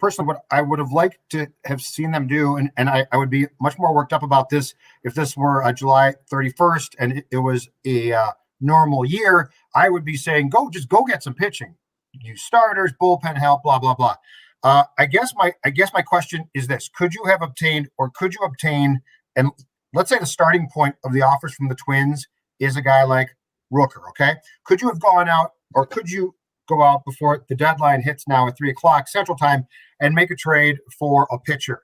personally, what I would have liked to have seen them do, and I would be much more worked up about this if this were July 31st and it was a normal year. I would be saying, go get some pitching, use starters, bullpen help, blah blah blah. I guess my question is this: could you obtain, and let's say the starting point of the offers from the Twins is a guy like Rooker, okay? Could you have gone out, or could you go out before the deadline hits now at 3:00 Central Time and make a trade for a pitcher?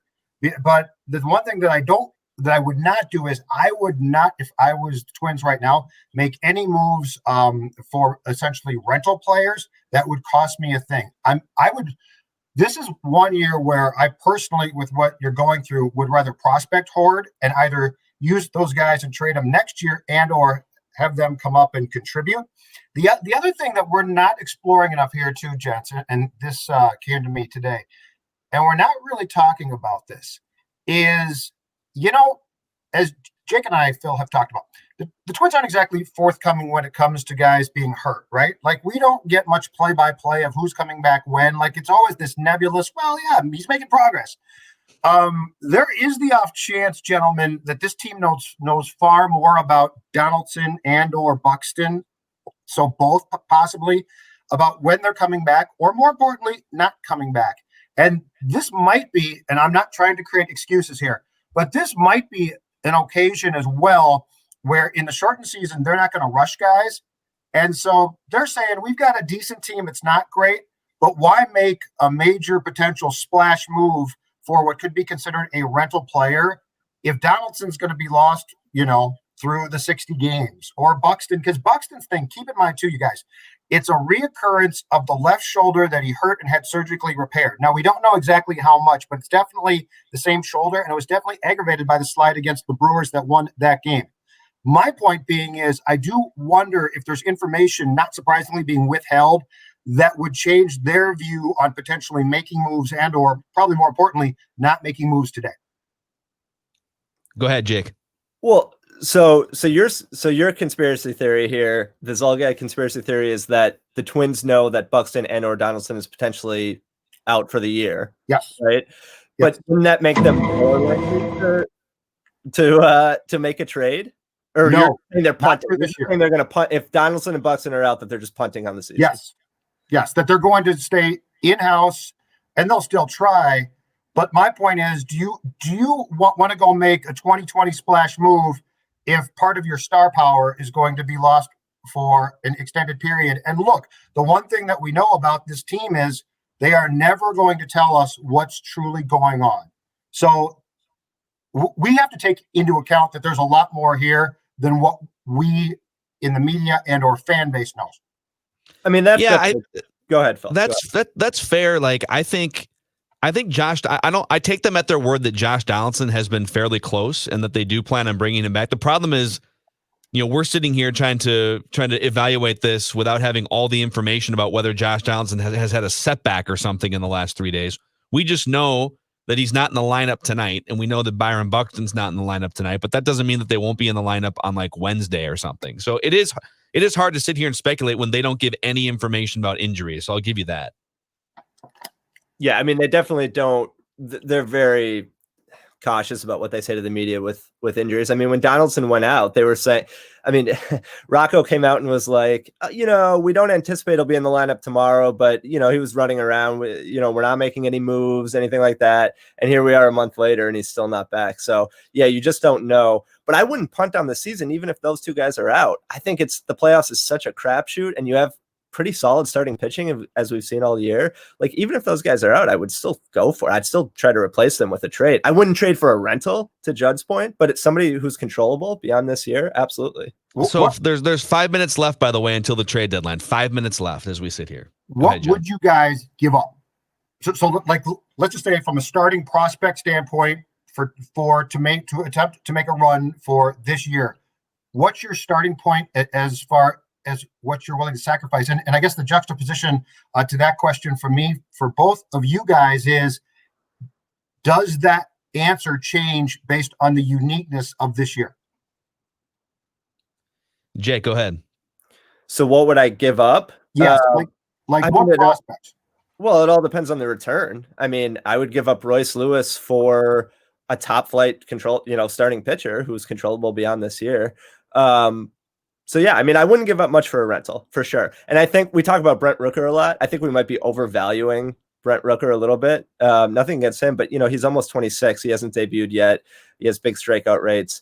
But the one thing that I would not do is, I would not, if I was the Twins right now, make any moves for essentially rental players that would cost me a thing. This is one year where I personally, with what you're going through, would rather prospect hoard and either use those guys and trade them next year and or have them come up and contribute. The other thing that we're not exploring enough here too, gents, and this came to me today, and we're not really talking about this, is, as Jake and I, Phil, have talked about, the Twins aren't exactly forthcoming when it comes to guys being hurt, right? Like, we don't get much play-by-play of who's coming back when. Like, it's always this nebulous, well, yeah, he's making progress. There is the off chance, gentlemen, that this team knows far more about Donaldson and or Buxton, so both possibly, about when they're coming back, or more importantly, not coming back. And this might be, and I'm not trying to create excuses here, but this might be an occasion as well where in the shortened season, they're not going to rush guys. And so they're saying, we've got a decent team. It's not great, but why make a major potential splash move for what could be considered a rental player if Donaldson's going to be lost, through the 60 games, or Buxton? Because Buxton's thing, keep in mind too, you guys, it's a reoccurrence of the left shoulder that he hurt and had surgically repaired. Now, we don't know exactly how much, but it's definitely the same shoulder, and it was definitely aggravated by the slide against the Brewers that won that game. My point being is, I do wonder if there's information, not surprisingly, being withheld that would change their view on potentially making moves and or, probably more importantly, not making moves today. Go ahead, Jake. Well, so your conspiracy theory here, the Zolgad conspiracy theory, is that the Twins know that Buxton and or Donaldson is potentially out for the year. Yes. Right. Yes. But wouldn't that make them more likely to make a trade? Or no, they're punting this year. They're going to punt if Donaldson and Buxton are out, that they're just punting on the season. Yes, that they're going to stay in-house, and they'll still try. But my point is, do you want to go make a 2020 splash move if part of your star power is going to be lost for an extended period? And look, the one thing that we know about this team is they are never going to tell us what's truly going on. So we have to take into account that there's a lot more here than what we in the media and or fan base knows. I mean, go ahead, Phil. That's fair. Like, I think Josh, I take them at their word that Josh Donaldson has been fairly close and that they do plan on bringing him back. The problem is, we're sitting here trying to evaluate this without having all the information about whether Josh Donaldson has had a setback or something in the last 3 days. We just know that he's not in the lineup tonight, and we know that Byron Buxton's not in the lineup tonight, but that doesn't mean that they won't be in the lineup on like Wednesday or something. So it is hard to sit here and speculate when they don't give any information about injuries. So I'll give you that. Yeah, I mean, they definitely don't. They're very cautious about what they say to the media with injuries. I mean, when Donaldson went out, they were saying, Rocco came out and was like, we don't anticipate he'll be in the lineup tomorrow, but, he was running around, we're not making any moves, anything like that. And here we are a month later and he's still not back. So yeah, you just don't know, but I wouldn't punt on the season, even if those two guys are out. I think the playoffs is such a crapshoot, and you have pretty solid starting pitching as we've seen all year. Like, even if those guys are out, I would still go for it. I'd still try to replace them with a trade. I wouldn't trade for a rental, to Judd's point, but it's somebody who's controllable beyond this year. Absolutely. So if there's 5 minutes left, by the way, until the trade deadline. 5 minutes left as we sit here. What would you guys give up? So like, let's just say from a starting prospect standpoint to attempt to make a run for this year, what's your starting point as far as what you're willing to sacrifice? And I guess the juxtaposition to that question for me, for both of you guys, is, does that answer change based on the uniqueness of this year? Jake, go ahead. So what would I give up? Yes, like what prospects? Well, it all depends on the return. I mean, I would give up Royce Lewis for a top flight starting pitcher who's controllable beyond this year. So yeah, I mean, I wouldn't give up much for a rental for sure. And I think we talk about Brent Rooker a lot. I think we might be overvaluing Brent Rooker a little bit. Nothing against him, but he's almost 26. He hasn't debuted yet. He has big strikeout rates.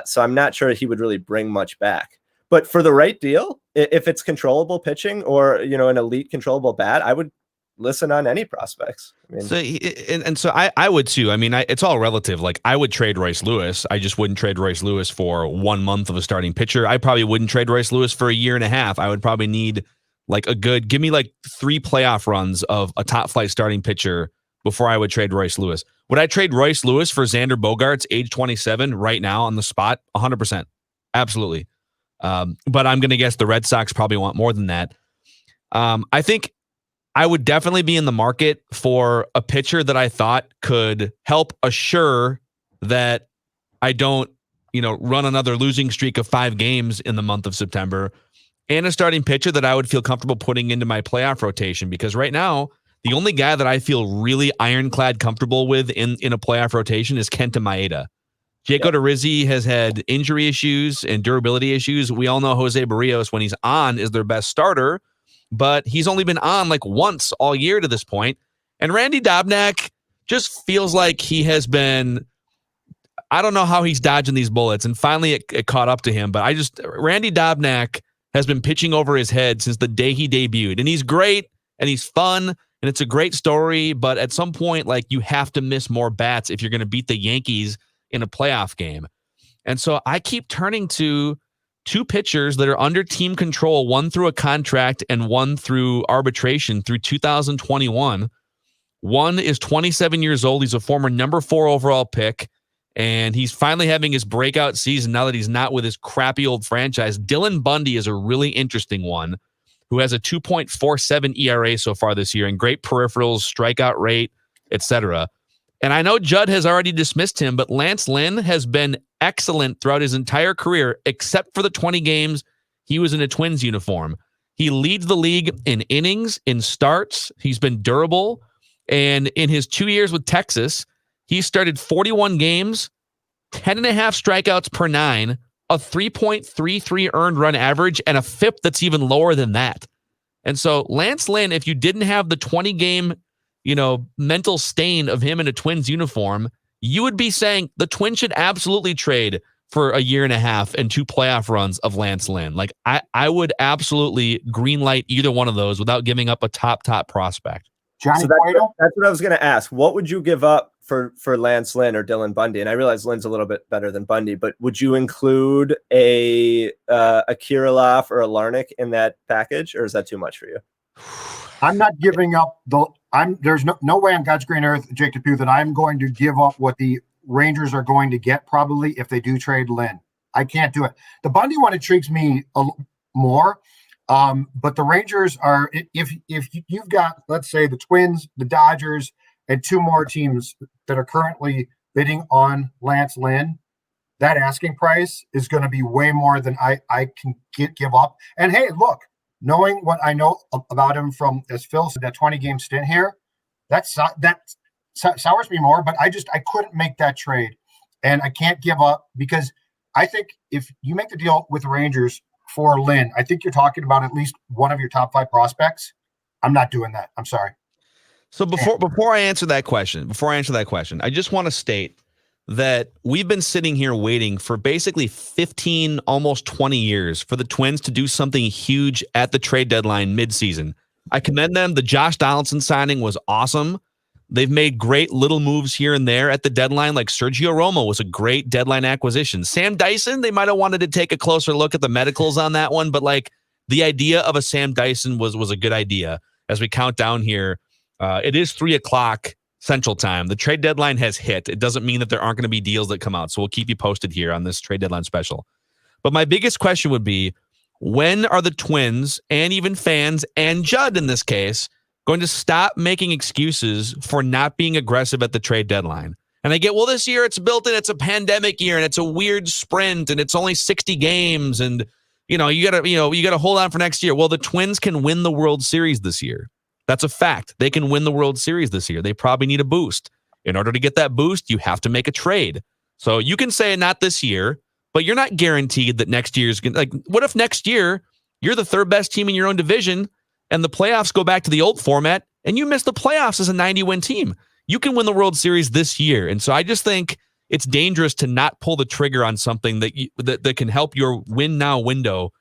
So I'm not sure he would really bring much back. But for the right deal, if it's controllable pitching or an elite controllable bat, I would listen on any prospects. I mean, so I would too. I mean, it's all relative. Like I would trade Royce Lewis. I just wouldn't trade Royce Lewis for 1 month of a starting pitcher. I probably wouldn't trade Royce Lewis for a year and a half. I would probably need like give me like 3 playoff runs of a top flight starting pitcher before I would trade Royce Lewis. Would I trade Royce Lewis for Xander Bogaerts, age 27, right now on the spot? 100%. Absolutely. But I'm going to guess the Red Sox probably want more than that. I think I would definitely be in the market for a pitcher that I thought could help assure that I don't, run another losing streak of 5 games in the month of September, and a starting pitcher that I would feel comfortable putting into my playoff rotation. Because right now, the only guy that I feel really ironclad comfortable with in a playoff rotation is Kenta Maeda. Jake Odorizzi has had injury issues and durability issues. We all know Jose Barrios, when he's on, is their best starter, but he's only been on like once all year to this point. And Randy Dobnak just feels like he has been, I don't know how he's dodging these bullets, and finally it caught up to him. But Randy Dobnak has been pitching over his head since the day he debuted. And he's great and he's fun and it's a great story. But at some point, like, you have to miss more bats if you're going to beat the Yankees in a playoff game. And so I keep turning to 2 pitchers that are under team control, one through a contract and one through arbitration through 2021. One is 27 years old. He's a former number 4 overall pick, and he's finally having his breakout season now that he's not with his crappy old franchise. Dylan Bundy is a really interesting one who has a 2.47 ERA so far this year and great peripherals, strikeout rate, etc. And I know Judd has already dismissed him, but Lance Lynn has been excellent throughout his entire career, except for the 20 games he was in a Twins uniform. He leads the league in innings, in starts. He's been durable. And in his 2 years with Texas, he started 41 games, 10.5 strikeouts per 9, a 3.33 earned run average, and a FIP that's even lower than that. And so Lance Lynn, if you didn't have the 20-game mental stain of him in a Twins uniform, you would be saying the Twins should absolutely trade for a year and a half and 2 playoff runs of Lance Lynn. Like, I would absolutely greenlight either one of those without giving up a top prospect. Johnny so that's what I was going to ask. What would you give up for Lance Lynn or Dylan Bundy? And I realize Lynn's a little bit better than Bundy, but would you include a Kirilloff or a Larnach in that package, or is that too much for you? I'm not giving up there's no way on God's green earth, Jake Depue, that I'm going to give up what the Rangers are going to get probably if they do trade Lynn. I can't do it. The Bundy one intrigues me more. But the Rangers are, if you've got, let's say, the Twins, the Dodgers, and 2 more teams that are currently bidding on Lance Lynn, that asking price is going to be way more than I can give up. And hey, look, knowing what I know about him from, as Phil said, that 20-game stint here, that sours me more. But I couldn't make that trade, and I can't give up, because I think if you make the deal with the Rangers for Lynn, I think you're talking about at least one of your top 5 prospects. I'm not doing that. I'm sorry. So before I answer that question, I just want to state that we've been sitting here waiting for basically 15, almost 20 years for the Twins to do something huge at the trade deadline midseason. I commend them. The Josh Donaldson signing was awesome. They've made great little moves here and there at the deadline, like Sergio Romo was a great deadline acquisition. Sam Dyson, they might have wanted to take a closer look at the medicals on that one, but like the idea of a Sam Dyson was a good idea. As we count down here, it is 3:00 Central Time. The trade deadline has hit. It doesn't mean that there aren't going to be deals that come out, so we'll keep you posted here on this trade deadline special. But my biggest question would be, when are the Twins and even fans and Judd in this case going to stop making excuses for not being aggressive at the trade deadline? And I get, well, this year it's built in, it's a pandemic year and it's a weird sprint and it's only 60 games and you gotta hold on for next year. Well, the Twins can win the World Series this year. That's a fact. They can win the World Series this year. They probably need a boost. In order to get that boost, you have to make a trade. So you can say not this year, but you're not guaranteed that next year's going to, like, what if next year you're the third best team in your own division and the playoffs go back to the old format and you miss the playoffs as a 90-win team? You can win the World Series this year. And so I just think it's dangerous to not pull the trigger on something that can help your win now window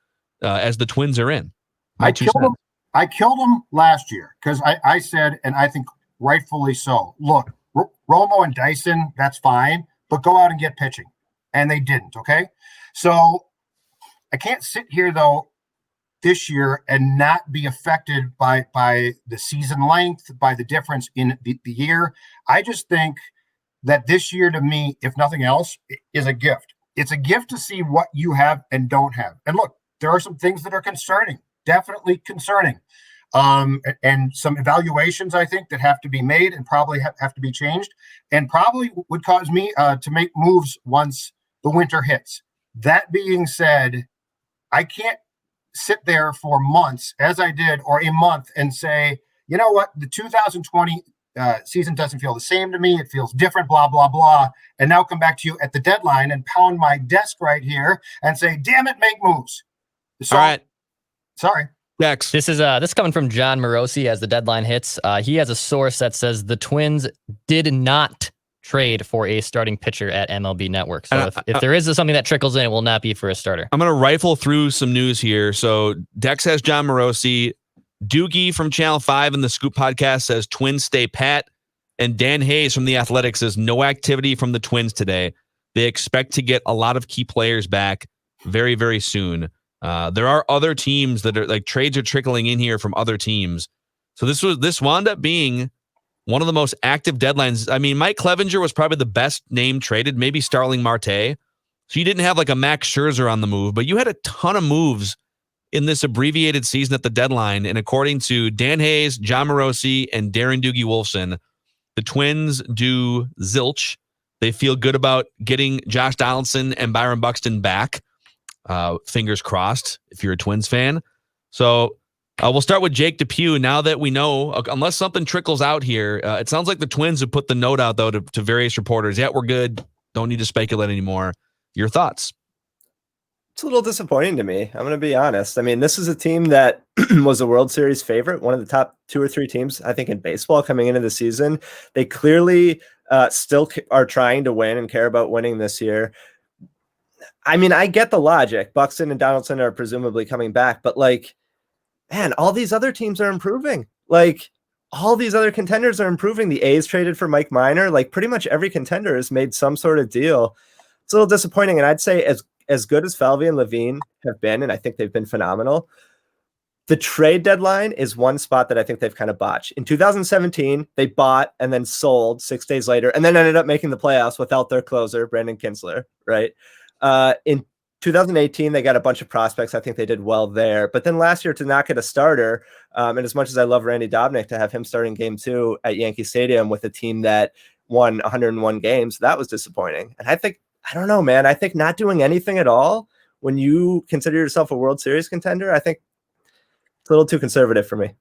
as the Twins are in. I killed them last year because I said, and I think rightfully so, look, Romo and Dyson, that's fine, but go out and get pitching. And they didn't, okay? So I can't sit here, though, this year and not be affected by the season length, by the difference in the year. I just think that this year, to me, if nothing else, is a gift. It's a gift to see what you have and don't have. And look, there are some things that are concerning, definitely concerning. And some evaluations, I think, that have to be made and probably have to be changed, and probably would cause me to make moves once the winter hits. That being said, I can't sit there for months, as I did, or a month, and say, you know what, the 2020 season doesn't feel the same to me. It feels different, blah, blah, blah. And now come back to you at the deadline and pound my desk right here and say, damn it, make moves. So, all right. Sorry. Next. This is coming from John Morosi as the deadline hits. He has a source that says the Twins did not trade for a starting pitcher at MLB Network. So if there is something that trickles in, it will not be for a starter. I'm going to rifle through some news here. So Dex has John Morosi. Doogie from Channel 5 and the Scoop podcast says Twins stay pat. And Dan Hayes from The Athletic says no activity from the Twins today. They expect to get a lot of key players back very, very soon. There are other teams that are like trades are trickling in here from other teams. So this wound up being one of the most active deadlines. I mean, Mike Clevenger was probably the best name traded, maybe Starling Marte. So you didn't have like a Max Scherzer on the move, but you had a ton of moves in this abbreviated season at the deadline. And according to Dan Hayes, John Morosi, and Darren Doogie Wolfson, the Twins do zilch. They feel good about getting Josh Donaldson and Byron Buxton back. Fingers crossed if you're a Twins fan. So we'll start with Jake Depue. Now that we know, unless something trickles out here, it sounds like the Twins have put the note out, though, to various reporters. Yeah, we're good. Don't need to speculate anymore. Your thoughts? It's a little disappointing to me. I'm going to be honest. I mean, this is a team that was a World Series favorite, one of the top 2 or 3 teams, I think, in baseball coming into the season. They clearly still are trying to win and care about winning this year. I mean, I get the logic. Buxton and Donaldson are presumably coming back, but like, man, all these other teams are improving. Like, all these other contenders are improving. The A's traded for Mike Minor. Like, pretty much every contender has made some sort of deal. It's a little disappointing. And I'd say as good as Falvey and Levine have been, and I think they've been phenomenal, the trade deadline is one spot that I think they've kind of botched. In 2017, they bought and then sold 6 days later, and then ended up making the playoffs without their closer, Brandon Kinsler, right? In 2018, they got a bunch of prospects. I think they did well there. But then last year to not get a starter, and as much as I love Randy Dobnak, to have him starting game 2 at Yankee Stadium with a team that won 101 games, that was disappointing. And I don't know, man. I think not doing anything at all when you consider yourself a World Series contender, I think it's a little too conservative for me.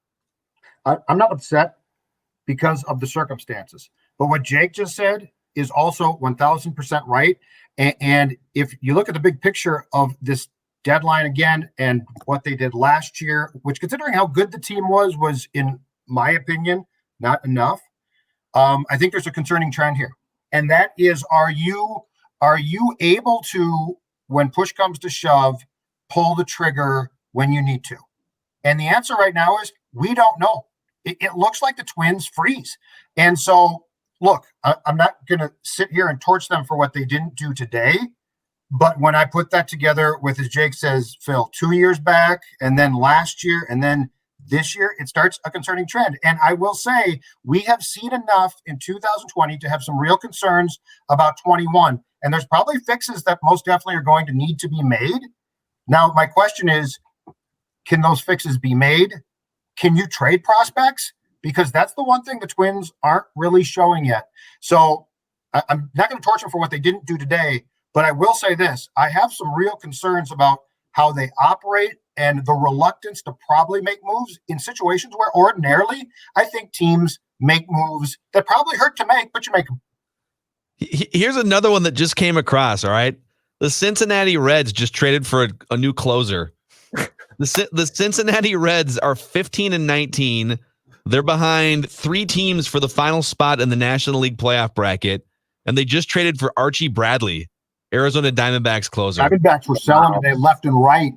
I'm not upset because of the circumstances. But what Jake just said is also 1,000% right. And if you look at the big picture of this deadline again and what they did last year, which, considering how good the team was, in my opinion, not enough, I think there's a concerning trend here. And that is, are you able to, when push comes to shove, pull the trigger when you need to? And the answer right now is we don't know. It looks like the Twins freeze. And so, look, I'm not going to sit here and torch them for what they didn't do today. But when I put that together with, as Jake says, Phil, 2 years back, and then last year, and then this year, it starts a concerning trend. And I will say, we have seen enough in 2020 to have some real concerns about 21. And there's probably fixes that most definitely are going to need to be made. Now, my question is, can those fixes be made? Can you trade prospects? Because that's the one thing the Twins aren't really showing yet. So I'm not going to torch them for what they didn't do today, but I will say this. I have some real concerns about how they operate, and the reluctance to probably make moves in situations where ordinarily I think teams make moves that probably hurt to make, but you make them. Here's another one that just came across. All right. The Cincinnati Reds just traded for a new closer. The Cincinnati Reds are 15-19. They're behind 3 teams for the final spot in the National League playoff bracket. And they just traded for Archie Bradley, Arizona Diamondbacks closer. Diamondbacks were selling today left and right.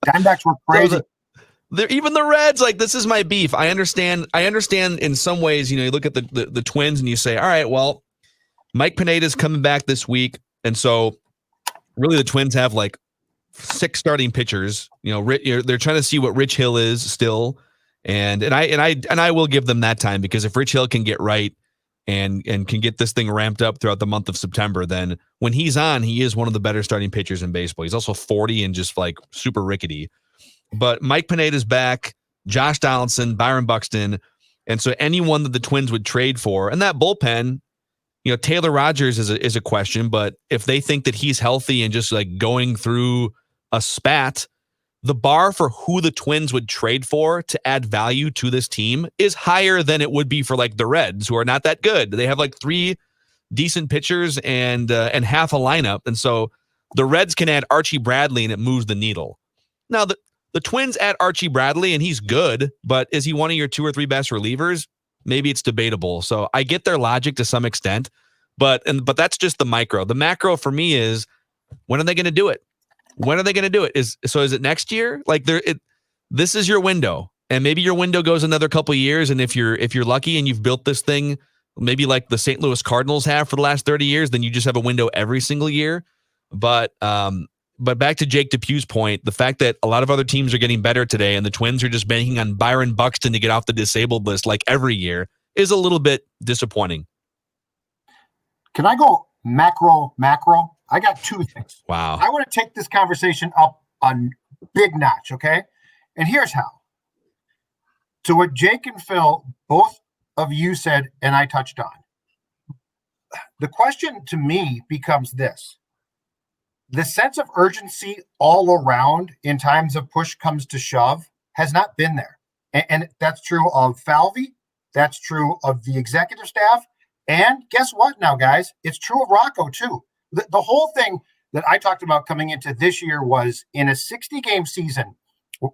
Diamondbacks were crazy. So even the Reds, like, this is my beef. I understand in some ways, you look at the Twins and you say, all right, well, Mike Pineda's coming back this week. And so really the Twins have like 6 starting pitchers. They're trying to see what Rich Hill is still. And I will give them that time, because if Rich Hill can get right and can get this thing ramped up throughout the month of September, then when he's on, he is one of the better starting pitchers in baseball. He's also 40 and just like super rickety. But Mike Pineda's back, Josh Donaldson, Byron Buxton. And so anyone that the Twins would trade for, and that bullpen, Taylor Rogers is a question, but if they think that he's healthy and just like going through a spat, the bar for who the Twins would trade for to add value to this team is higher than it would be for like the Reds, who are not that good. They have like 3 decent pitchers and half a lineup. And so the Reds can add Archie Bradley and it moves the needle. Now the Twins add Archie Bradley and he's good, but is he one of your 2 or 3 best relievers? Maybe it's debatable. So I get their logic to some extent, but that's just the micro. The macro for me is, when are they going to do it? When are they going to do it? Is it next year? Like this is your window, and maybe your window goes another couple of years. And if you're lucky and you've built this thing, maybe like the St. Louis Cardinals have for the last 30 years, then you just have a window every single year. But back to Jake Depue's point, the fact that a lot of other teams are getting better today and the Twins are just banking on Byron Buxton to get off the disabled list like every year is a little bit disappointing. Can I go macro? I got 2 things. Wow. I want to take this conversation up on big notch, okay? And here's how. To what Jake and Phil, both of you said, and I touched on. The question to me becomes this. The sense of urgency all around in times of push comes to shove has not been there. And that's true of Falvey. That's true of the executive staff. And guess what now, guys? It's true of Rocco, too. The whole thing that I talked about coming into this year was, in a 60-game season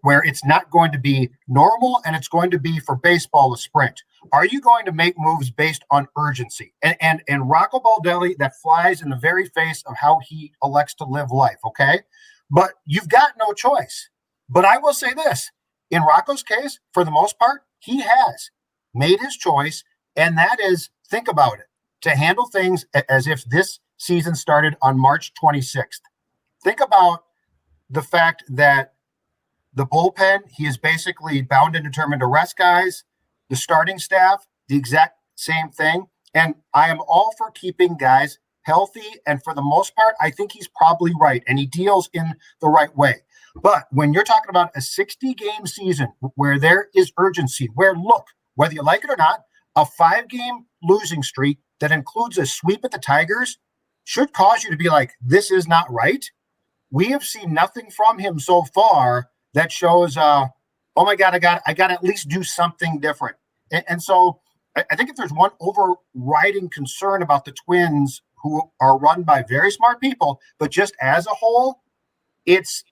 where it's not going to be normal and it's going to be for baseball a sprint, are you going to make moves based on urgency? And Rocco Baldelli, that flies in the very face of how he elects to live life, okay? But you've got no choice. But I will say this, in Rocco's case, for the most part, he has made his choice, and that is, think about it, to handle things as if this season started on March 26th. Think about the fact that the bullpen, he is basically bound and determined to rest guys. The starting staff, the exact same thing. And I am all for keeping guys healthy. And for the most part, I think he's probably right. And he deals in the right way. But when you're talking about a 60-game season where there is urgency, where, look, whether you like it or not, a 5-game losing streak that includes a sweep at the Tigers should cause you to be like, this is not right. We have seen nothing from him so far that shows, oh my God, I got to at least do something different. And so I think if there's one overriding concern about the Twins, who are run by very smart people, but just as a whole, is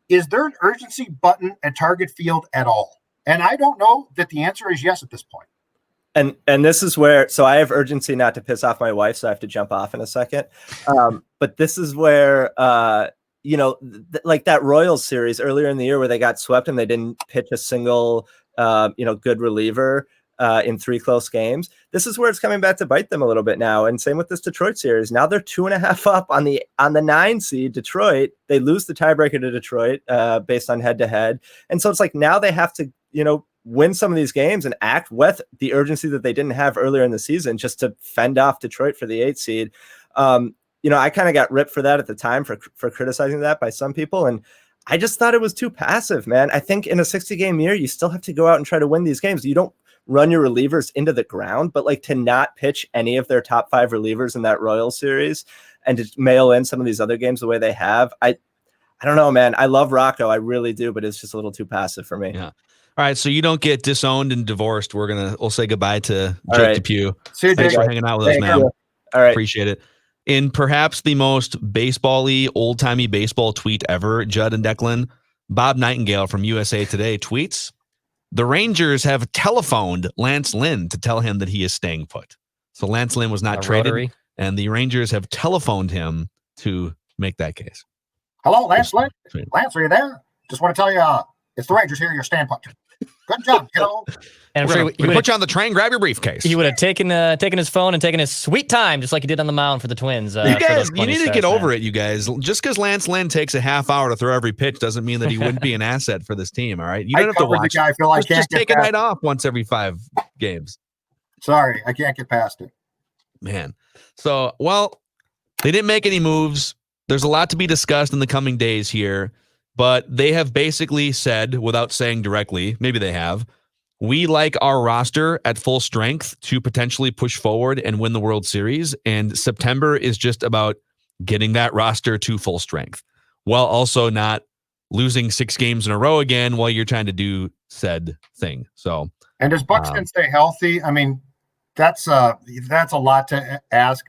there an urgency button at Target Field at all? And I don't know that the answer is yes at this point. And this is where, so I have urgency not to piss off my wife, so I have to jump off in a second. But this is where, like that Royals series earlier in the year where they got swept and they didn't pitch a single, good reliever in 3 close games. This is where it's coming back to bite them a little bit now. And same with this Detroit series. Now they're 2.5 up on the 9 seed Detroit. They lose the tiebreaker to Detroit based on head to head. And so it's like now they have to, win some of these games and act with the urgency that they didn't have earlier in the season just to fend off Detroit for the 8 seed. I kind of got ripped for that at the time for criticizing that by some people. And I just thought it was too passive, man. I think in a 60-game year, you still have to go out and try to win these games. You don't run your relievers into the ground, but like to not pitch any of their top 5 relievers in that Royals series and to mail in some of these other games the way they have, I don't know, man. I love Rocco. I really do, but it's just a little too passive for me. Yeah. All right, so you don't get disowned and divorced. We'll say goodbye to All Jake right. Depue. See you, Thanks Jake. for hanging out with us, Thank man. you. All right. Appreciate it. In perhaps the most baseball-y, old-timey baseball tweet ever, Judd and Declan, Bob Nightingale from USA Today tweets, the Rangers have telephoned Lance Lynn to tell him that he is staying put. So Lance Lynn was not traded, Rotary. and the Rangers have telephoned him to make that case. Hello, Lance. Lance, Sweet. are you there? Just want to tell you, it's the Rangers here. Your stand put. Good job, kiddo. And I'm We're sure gonna he would put you on the train, grab your briefcase. he would have taken his phone and taken his sweet time, just like he did on the mound for the Twins. You guys, you need to get over it, you guys. Just because Lance Lynn takes a half hour to throw every pitch doesn't mean that he wouldn't be an asset for this team, all right? You I don't have to covered the watch. guy. I feel like I can't Just get take a past night off once every 5 games. Sorry, I can't get past it. Man. So, well, they didn't make any moves. There's a lot to be discussed in the coming days here, but they have basically said, without saying directly, maybe they have, we like our roster at full strength to potentially push forward and win the World Series. And September is just about getting that roster to full strength while also not losing 6 games in a row again while you're trying to do said thing. So, And does Buxton stay healthy? I mean, that's a lot to ask.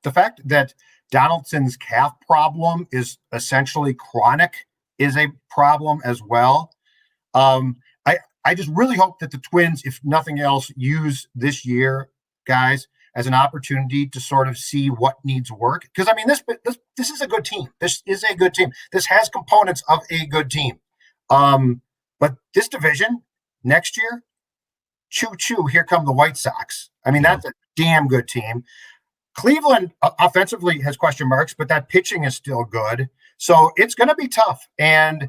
The fact that Donaldson's calf problem is essentially chronic is a problem as well. I just really hope that the Twins, if nothing else, use this year, guys, as an opportunity to sort of see what needs work. Because I mean, this is a good team. This is a good team. This has components of a good team. But this division next year, choo-choo, here come the White Sox. I mean, that's a damn good team. Cleveland offensively has question marks, but that pitching is still good. So it's going to be tough. And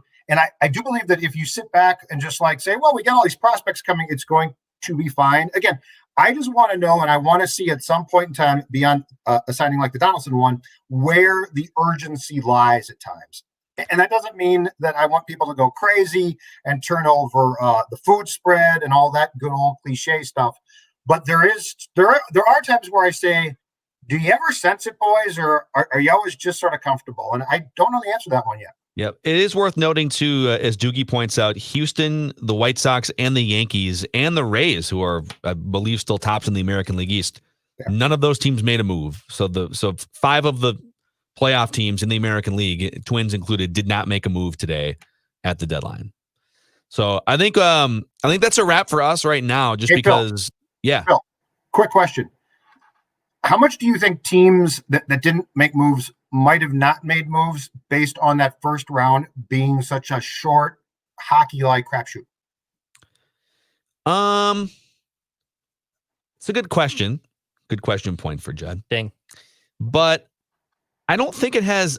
I do believe that if you sit back and just like say, well, we got all these prospects coming, it's going to be fine. Again, I just want to know, and I want to see at some point in time beyond a signing like the Donaldson one, where the urgency lies at times. And that doesn't mean that I want people to go crazy and turn over the food spread and all that good old cliche stuff. But there are times where I say, do you ever sense it, boys, or are you always just sort of comfortable? And I don't know the answer to that one yet. Yep. It is worth noting, too, as Doogie points out, Houston, the White Sox, and the Yankees, and the Rays, who are, I believe, still tops in the American League East, none of those teams made a move. So 5 of the playoff teams in the American League, Twins included, did not make a move today at the deadline. So I think that's a wrap for us right now, just because, Phil, quick question. How much do you think teams that didn't make moves might have not made moves based on that first round being such a short hockey-like crapshoot? It's a good question. Good question point for Judd. Ding. But I don't think it has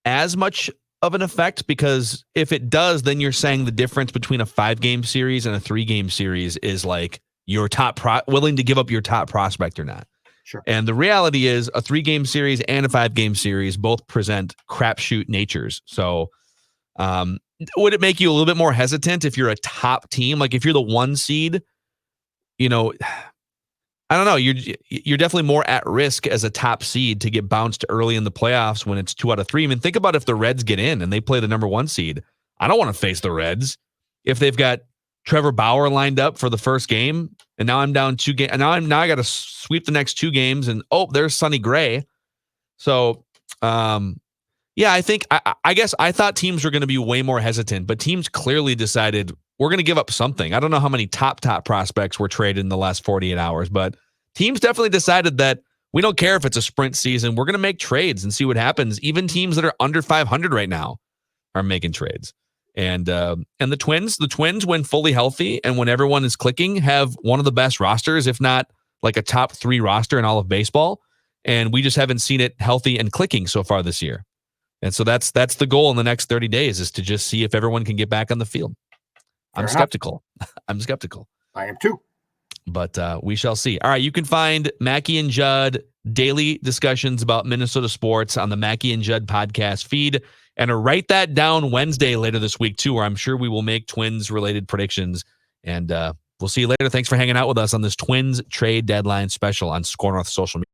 as much of an effect, because if it does, then you're saying the difference between a 5-game series and a 3-game series is like your top willing to give up your top prospect or not. Sure. And the reality is a 3-game series and a 5-game series both present crapshoot natures. So would it make you a little bit more hesitant if you're a top team? Like if you're the 1 seed, you know, I don't know. You're definitely more at risk as a top seed to get bounced early in the playoffs when it's 2 out of 3. I mean, think about if the Reds get in and they play the number 1 seed. I don't want to face the Reds if they've got Trevor Bauer lined up for the first game, and now I'm down 2 games, and now I got to sweep the next 2 games, and there's Sonny Gray. So, I think I guess I thought teams were going to be way more hesitant, but teams clearly decided we're going to give up something. I don't know how many top prospects were traded in the last 48 hours, but teams definitely decided that we don't care if it's a sprint season. We're going to make trades and see what happens. Even teams that are under 500 right now are making trades. And the Twins, when fully healthy and when everyone is clicking, have one of the best rosters, if not like a top 3 roster in all of baseball. And we just haven't seen it healthy and clicking so far this year. And so that's the goal in the next 30 days, is to just see if everyone can get back on the field. I'm skeptical. I'm skeptical. I am too. But we shall see. All right, you can find Mackey and Judd daily discussions about Minnesota sports on the Mackey and Judd podcast feed. And write that down Wednesday later this week, too, where I'm sure we will make Twins-related predictions. And we'll see you later. Thanks for hanging out with us on this Twins Trade Deadline special on Score North Social Media.